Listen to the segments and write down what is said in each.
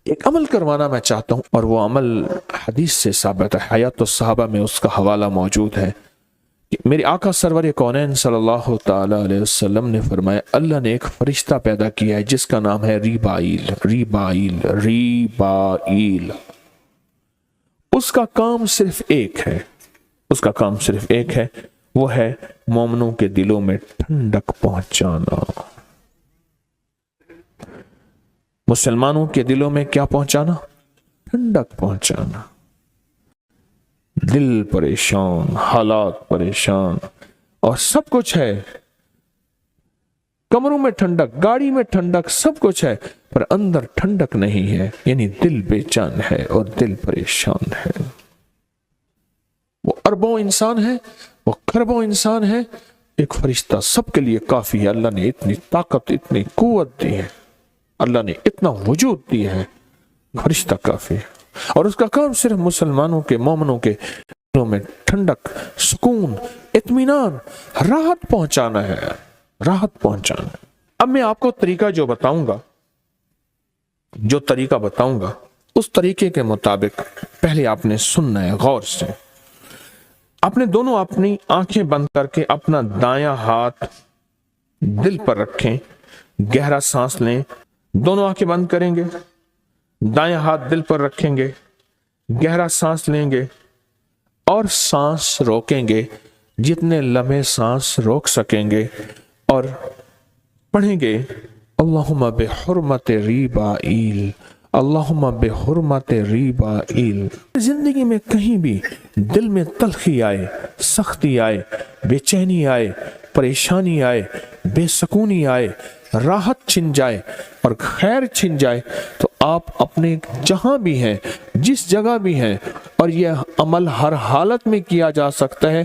ایک عمل کروانا میں چاہتا ہوں، اور وہ عمل حدیث سے ثابت ہے، حیات الصحابہ میں اس کا حوالہ موجود ہے۔ میرے آقا سرور کونین صلی اللہ تعالی علیہ وسلم نے فرمایا، اللہ نے ایک فرشتہ پیدا کیا ہے جس کا نام ہے ریبائیل۔ ریبائیل ریبائیل اس کا کام صرف ایک ہے، اس کا کام صرف ایک ہے، وہ ہے مومنوں کے دلوں میں ٹھنڈک پہنچانا۔ مسلمانوں کے دلوں میں کیا پہنچانا؟ ٹھنڈک پہنچانا۔ دل پریشان، حالات پریشان، اور سب کچھ ہے، کمروں میں ٹھنڈک، گاڑی میں ٹھنڈک، سب کچھ ہے، پر اندر ٹھنڈک نہیں ہے، یعنی دل بے چین ہے اور دل پریشان ہے۔ وہ اربوں انسان ہے، وہ کھربوں انسان ہے، ایک فرشتہ سب کے لیے کافی ہے۔ اللہ نے اتنی طاقت، اتنی قوت دی ہے، اللہ نے اتنا وجود دیا ہے، فرشتہ کافی ہے، اور اس کا کام صرف مسلمانوں کے، مومنوں کے دلوں میں ٹھنڈک، سکون، اطمینان، راحت پہنچانا ہے، راحت پہنچانا ہے۔ اب میں آپ کو طریقہ جو بتاؤں گا، جو طریقہ بتاؤں گا، اس طریقے کے مطابق پہلے آپ نے سننا ہے غور سے۔ آپ نے دونوں اپنی آنکھیں بند کر کے اپنا دایاں ہاتھ دل پر رکھیں، گہرا سانس لیں، دونوں آنکھیں بند کریں گے، دایاں ہاتھ دل پر رکھیں گے، گہرا سانس لیں گے اور سانس روکیں گے، جتنے لمحے سانس روک سکیں گے، اور پڑھیں گے اللہم بحرمت ریبائیل، اللہم بحرمت ریبائیل۔ زندگی میں کہیں بھی دل میں تلخی آئے، سختی آئے، بے چینی آئے، پریشانی آئے، بے سکونی آئے، راحت چھن جائے اور خیر چھن جائے، تو آپ اپنے جہاں بھی ہیں، جس جگہ بھی ہیں، اور یہ عمل ہر حالت میں کیا جا سکتا ہے،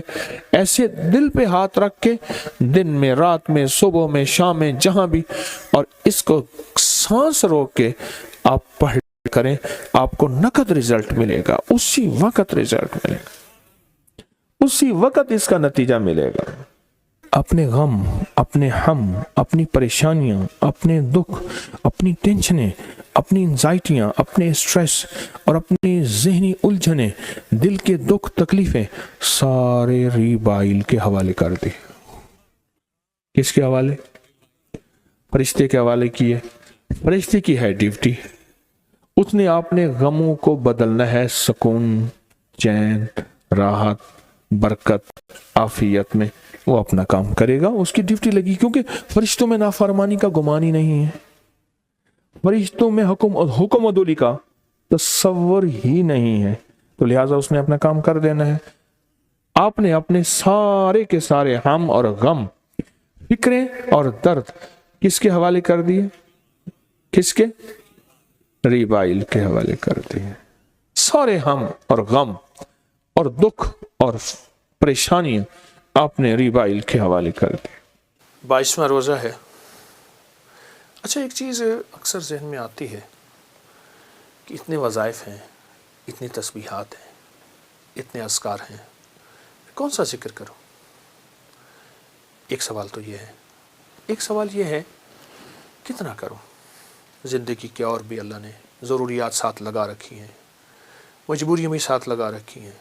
ایسے دل پہ ہاتھ رکھ کے دن میں، رات میں، صبح میں، شام میں، جہاں بھی، اور اس کو سانس روک کے آپ پڑھ کریں، آپ کو نقد رزلٹ ملے گا، اسی وقت رزلٹ ملے گا، اسی وقت اس کا نتیجہ ملے گا۔ اپنے غم، اپنے ہم، اپنی پریشانیاں، اپنے دکھ، اپنی ٹینشنیں، اپنی انزائٹیاں، اپنے اسٹریس اور اپنی ذہنی الجھنیں، دل کے دکھ، تکلیفیں، سارے ریبائیل کے حوالے کر دی۔ کس کے حوالے؟ فرشتے کے حوالے کیے۔ فرشتے کی ہے ڈیوٹی، اس نے آپ نے غموں کو بدلنا ہے سکون، چین، راحت، برکت، عافیت میں، وہ اپنا کام کرے گا، اس کی ڈیوٹی لگی، کیونکہ فرشتوں میں نافرمانی کا گمان ہی نہیں ہے، فرشتوں میں حکم عدولی کا تصور ہی نہیں ہے، تو لہٰذا اس نے اپنا کام کر دینا ہے۔ آپ نے اپنے سارے کے سارے ہم اور غم، فکریں اور درد کس کے حوالے کر دیے؟ کس کے؟ ریبائیل کے حوالے کر دیے۔ سارے ہم اور غم اور دکھ اور پریشانیاں آپ نے ریبائیل کے حوالے کر دی۔ 22واں روزہ ہے۔ اچھا، ایک چیز اکثر ذہن میں آتی ہے کہ اتنے وظائف ہیں، اتنی تسبیحات ہیں، اتنے اذکار ہیں، کون سا ذکر کروں؟ ایک سوال تو یہ ہے، ایک سوال یہ ہے کتنا کروں؟ زندگی کے اور بھی اللہ نے ضروریات ساتھ لگا رکھی ہیں، مجبوریاں بھی ساتھ لگا رکھی ہیں۔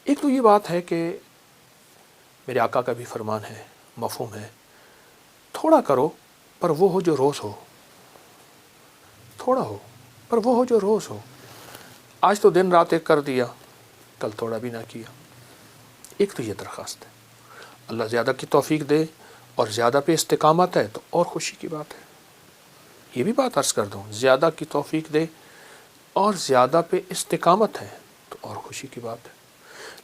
ایک تو یہ بات ہے کہ میرے آقا کا بھی فرمان ہے، مفہوم ہے، تھوڑا کرو پر وہ ہو جو روز ہو، تھوڑا ہو پر وہ ہو جو روز ہو۔ آج تو دن رات ایک کر دیا، کل تھوڑا بھی نہ کیا۔ ایک تو یہ درخواست ہے، اللہ زیادہ کی توفیق دے اور زیادہ پہ استقامت ہے تو اور خوشی کی بات ہے۔ یہ بھی بات عرض کر دوں، زیادہ کی توفیق دے اور زیادہ پہ استقامت ہے تو اور خوشی کی بات ہے۔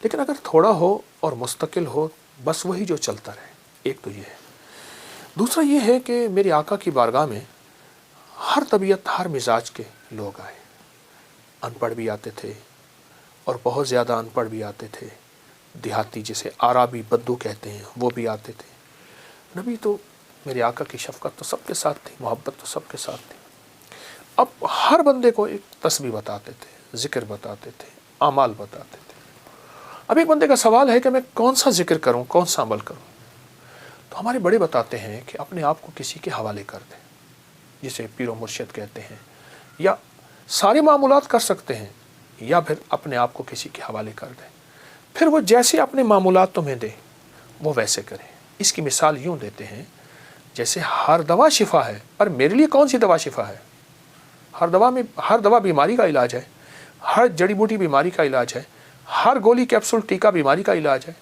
لیکن اگر تھوڑا ہو اور مستقل ہو، بس وہی جو چلتا رہے، ایک تو یہ ہے۔ دوسرا یہ ہے کہ میرے آقا کی بارگاہ میں ہر طبیعت، ہر مزاج کے لوگ آئے، ان پڑھ بھی آتے تھے اور بہت زیادہ ان پڑھ بھی آتے تھے، دیہاتی جسے عرابی بدو کہتے ہیں وہ بھی آتے تھے۔ نبی تو، میرے آقا کی شفقت تو سب کے ساتھ تھی، محبت تو سب کے ساتھ تھی۔ اب ہر بندے کو ایک تسبیح بتاتے تھے، ذکر بتاتے تھے، اعمال بتاتے تھے۔ اب ایک بندے کا سوال ہے کہ میں کون سا ذکر کروں، کون سا عمل کروں؟ تو ہمارے بڑے بتاتے ہیں کہ اپنے آپ کو کسی کے حوالے کر دیں، جسے پیر و مرشد کہتے ہیں، یا سارے معمولات کر سکتے ہیں، یا پھر اپنے آپ کو کسی کے حوالے کر دیں، پھر وہ جیسے اپنے معمولات تمہیں دے وہ ویسے کریں۔ اس کی مثال یوں دیتے ہیں جیسے ہر دوا شفا ہے، پر میرے لیے کون سی دوا شفا ہے؟ ہر دوا بیماری کا علاج ہے، ہر جڑی بوٹی بیماری کا علاج ہے، ہر گولی کیپسول ٹیکا بیماری کا علاج ہے،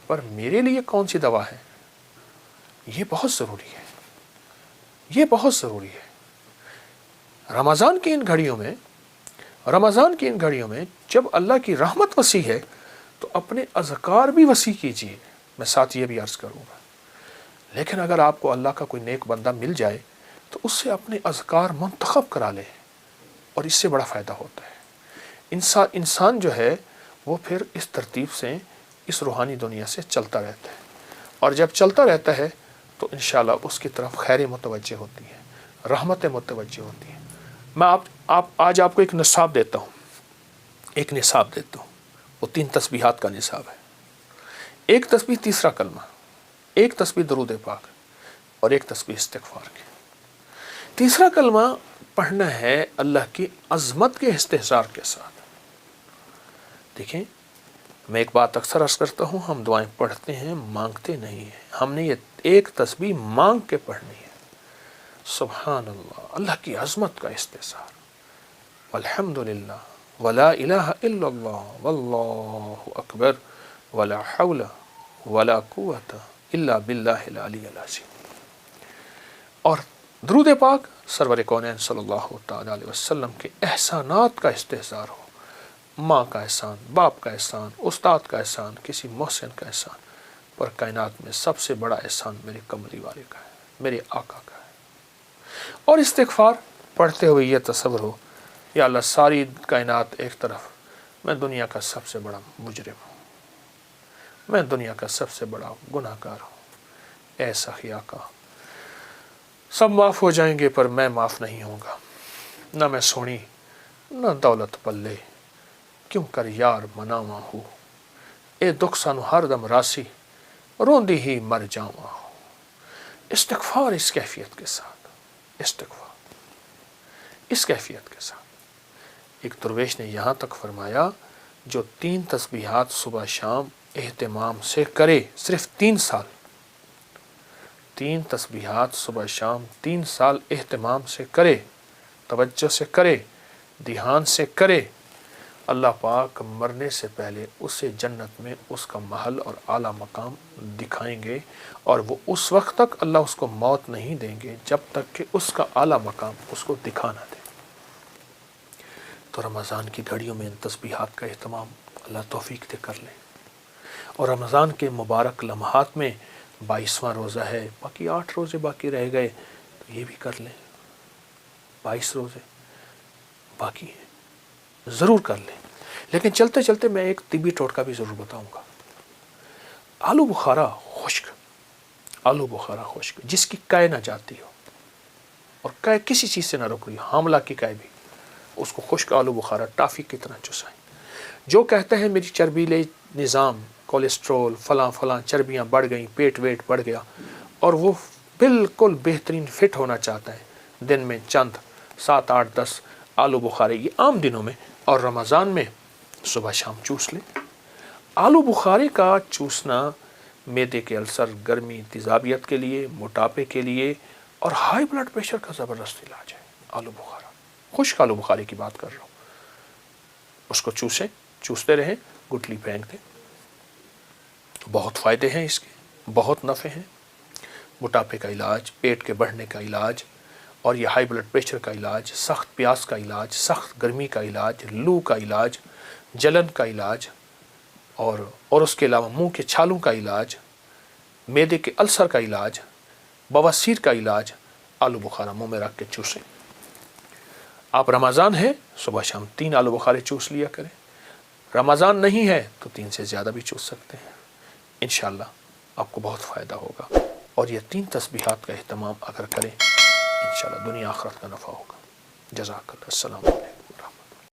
پر میرے لیے کون سی دوا ہے؟ یہ بہت ضروری ہے، یہ بہت ضروری ہے۔ رمضان کی ان گھڑیوں میں جب اللہ کی رحمت وسیع ہے تو اپنے اذکار بھی وسیع کیجیے۔ میں ساتھ یہ بھی عرض کروں گا، لیکن اگر آپ کو اللہ کا کوئی نیک بندہ مل جائے تو اس سے اپنے اذکار منتخب کرا لے، اور اس سے بڑا فائدہ ہوتا ہے۔ انسان جو ہے وہ پھر اس ترتیب سے اس روحانی دنیا سے چلتا رہتا ہے، اور جب چلتا رہتا ہے تو انشاءاللہ اس کی طرف خیر متوجہ ہوتی ہے، رحمتیں متوجہ ہوتی ہیں۔ میں آج آپ کو ایک نصاب دیتا ہوں، وہ 3 تسبیحات کا نصاب ہے۔ ایک تسبیح تیسرا کلمہ، ایک تسبیح درود پاک، اور ایک تسبیح استغفار کی۔ تیسرا کلمہ پڑھنا ہے اللہ کی عظمت کے استحضار کے ساتھ۔ دیکھیں، میں ایک بات اکثر عرض کرتا ہوں، ہم دعائیں پڑھتے ہیں، مانگتے نہیں ہیں۔ ہم نے یہ ایک تسبیح مانگ کے پڑھنی ہے۔ سبحان اللہ، اللہ کی عظمت کا استحضار، والحمدللہ، ولا الہ الا اللہ، واللہ اکبر، ولا حول ولا قوت الا باللہ العلی العظیم۔ اور درود پاک سرور کونین صلی اللہ تعالی علیہ وسلم کے احسانات کا استحضار ہو، ماں کا احسان، باپ کا احسان، استاد کا احسان، کسی محسن کا احسان، پر کائنات میں سب سے بڑا احسان میرے کملی والے کا ہے، میرے آقا کا ہے۔ اور استغفار پڑھتے ہوئے یہ تصور ہو، یا اللہ ساری کائنات ایک طرف، میں دنیا کا سب سے بڑا مجرم ہوں، میں دنیا کا سب سے بڑا گناہ گار ہوں، اے سخی آقا سب معاف ہو جائیں گے پر میں معاف نہیں ہوں گا، نہ میں سونی نہ دولت پلے، کیوں کر یار مناواں ہو، اے دکھ سانو ہر دم راسی، روندی ہی مر جاواں ہو۔ استغفار اس کیفیت کے ساتھ، استغفار اس کیفیت کے ساتھ۔ ایک درویش نے یہاں تک فرمایا، جو 3 تسبیحات صبح شام اہتمام سے کرے، صرف 3 سال، 3 تسبیحات صبح شام 3 سال اہتمام سے کرے، توجہ سے کرے، دھیان سے کرے، اللہ پاک مرنے سے پہلے اسے جنت میں اس کا محل اور اعلیٰ مقام دکھائیں گے، اور وہ اس وقت تک اللہ اس کو موت نہیں دیں گے جب تک کہ اس کا اعلیٰ مقام اس کو دکھا نہ دے۔ تو رمضان کی گھڑیوں میں ان تسبیحات کا اہتمام اللہ توفیق دے کر لیں، اور رمضان کے مبارک لمحات میں 22واں روزہ ہے، باقی 8 روزے باقی رہ گئے، تو یہ بھی کر لیں، 22 روزے باقی ہیں، ضرور کر لیں۔ لیکن چلتے چلتے میں ایک طبی ٹوٹکا بھی ضرور بتاؤں گا۔ آلو بخارا خشک جس کی کائے نہ جاتی ہو، اور کائے کسی چیز سے نہ رک رہی، حاملہ کی کائے بھی، اس کو خشک آلو بخارا ٹافی کی طرح چسائیں۔ جو کہتے ہیں میری چربیلے نظام، کولیسٹرول فلاں چربیاں بڑھ گئیں، پیٹ ویٹ بڑھ گیا، اور وہ بالکل بہترین فٹ ہونا چاہتا ہے، دن میں چند 7 8 10 آلو بخارے، یہ عام دنوں میں، اور رمضان میں صبح شام چوس لیں۔ آلو بخارے کا چوسنا معدے کے السر، گرمی، تیزابیت کے لیے، موٹاپے کے لیے، اور ہائی بلڈ پریشر کا زبردست علاج ہے۔ آلو بخارا، خشک آلو بخارے کی بات کر رہا ہوں، اس کو چوستے رہیں، گٹلی پھینک دیں۔ بہت فائدے ہیں اس کے، بہت نفع ہیں، موٹاپے کا علاج، پیٹ کے بڑھنے کا علاج، اور یہ ہائی بلڈ پریشر کا علاج، سخت پیاس کا علاج، سخت گرمی کا علاج، لو کا علاج، جلن کا علاج، اور اس کے علاوہ منہ کے چھالوں کا علاج، معدے کے السر کا علاج، بواسیر کا علاج، آلو بخارا منہ میں رکھ کے چوسیں۔ آپ رمضان ہے صبح شام 3 آلو بخارے چوس لیا کریں، رمضان نہیں ہے تو 3 سے زیادہ بھی چوس سکتے ہیں، انشاءاللہ آپ کو بہت فائدہ ہوگا۔ اور یہ 3 تسبیحات کا اہتمام اگر کریں، انشاءاللہ دنیا آخرت کا نفع ہوگا۔ جزاک اللہ، السلام علیکم۔